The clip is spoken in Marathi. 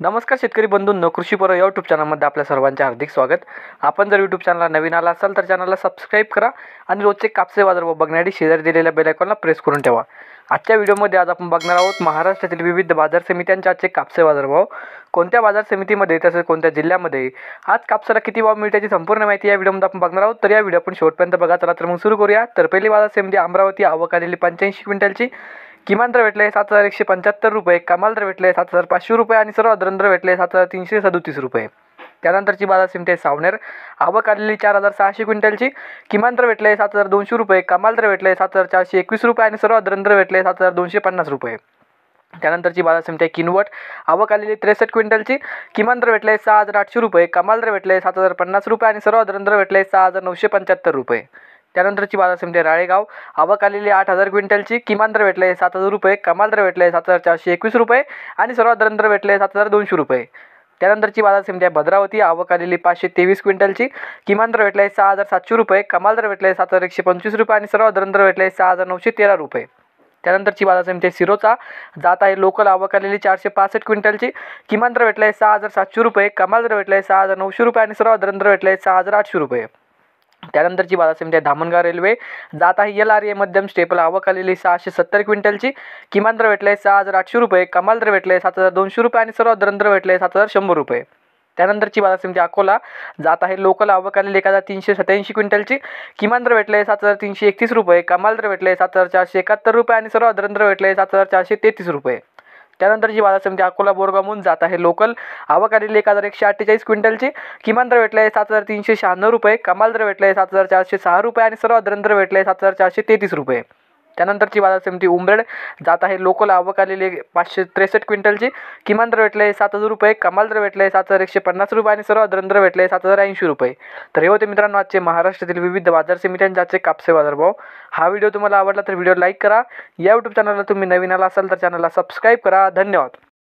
नमस्कार शेतकरी बंधूंनो, कृषीपर्व यूट्यूब चॅनलमध्ये आपल्या सर्वांचे हार्दिक स्वागत। आपण जर यूट्यूब चॅनलला नवीन आला असाल तर चॅनलला सबस्क्राईब करा आणि रोजचे कापसे बाजारभाव बघण्यासाठी शेजारी दिलेल्या बेल आयकॉनला प्रेस करून ठेवा। आजच्या व्हिडिओमध्ये आज आपण बघणार आहोत महाराष्ट्रातील विविध बाजार समित्यांचे आजचे कापसे बाजारभाव, कोणत्या बाजार समितीमध्ये तसेच कोणत्या जिल्ह्यामध्ये आज कापसाला किती भाव मिळते याची संपूर्ण माहिती या व्हिडिओमध्ये आपण बघणार आहोत। तर या व्हिडिओ आपण शेवटपर्यंत बघा। चला तर मग सुरू करूया। तर पहिली बाजार समिती अमरावती, आवक आलेली 85 क्विंटलची, किमान दर भेटले 7175 रुपये, कमाल दर भेटले 7500 रुपये आणि सर्वसाधारण दर भेटले 7337 रुपये। त्यानंतरची बाजार समिती आहे सावनेर, आवक आलेली 4600 क्विंटलची, किमान दर भेटले 7200 रुपये, कमाल दर भेटले 7421 रुपये आणि सर्वसाधारण दर भेटले 7250 रुपये। त्यानंतरची बाजार समिती आहे किनवट, आवक आलेली 63 क्विंटलची, किमान दर भेटले 6800 रुपये, कमाल दर भेटले 7050 रुपये आणि सर्वसाधारण दर भेटले 6975 रुपये। त्यानंतरची बाजार समिती आहे राळेगाव, आवक आलेली 8000 क्विंटलची, किमान दर भेटले 7000 रुपये, कमाल दर भेटले 7421 रुपये आणि सर्वसाधारण दर भेटले 7200 रुपये। त्यानंतरची बाजार समिती आहे भद्रावती, आवक आलेली 523 क्विंटलची, किमान दर भेटले 6700 रुपये, कमाल दर भेटले 7125 रुपये आणि सर्वसाधारण दर भेटले 6913 रुपये। त्यानंतरची बाजार समिती आहे सिरोचा, जात आहे लोकल, आवक आलेली 465 क्विंटलची, किमान दर भेटले 6700 रुपये, कमाल दर भेटले 6900 रुपये आणि सर्वसाधारण दर भेटले 6800 रुपये। त्यानंतरची बाजार समिती आहे धामणगाव रेल्वे, जात आहे LRA मध्यम स्टेपल, आवक आलेली 670 क्विंटलची, किमान दर भेटले 6800 रुपये, कमाल दर भेटले 7200 रुपये आणि सर्वसाधारण दर भेटले 7100 रुपये। त्यानंतरची बाजार समिती अकोला, जात आहे लोकल, आवक आलेली 1387 क्विंटलची, किमान दर भेटले 7331 रुपये, कमाल दर भेटले 7471 रुपये आणि सर्वसाधारण दर भेटले 7433 रुपये। त्यानंतरची बाजार समिती अकोला बोरगावहून जात आहे लोकल, आवक आलेली 1148 क्विंटलची, किमान दर भेटले 7396 रुपये, कमाल दर भेटले 7406 रुपये आणि सर्वसाधारण दर भेटले 7433 रुपये। त्यानंतरची बाजार समिती उमरेड, जात आहे लोकल, आवक आलेली 563 क्विंटलची, किमान दर भेटले 7000 रुपये, कमाल दर भेटले 7150 रुपये आणि सर्वसाधारण दर भेटले 7080 रुपये। तर हे होते मित्रांनो आजचे महाराष्ट्रातील विविध बाजार समित्यांचे आजचे कापसे बाजारभाव। हा व्हिडिओ तुम्हाला आवडला तर व्हिडिओ लाईक करा। या यूट्यूब चॅनलला तुम्ही नवीन आला असाल तर चॅनलला सबस्क्राईब करा। धन्यवाद।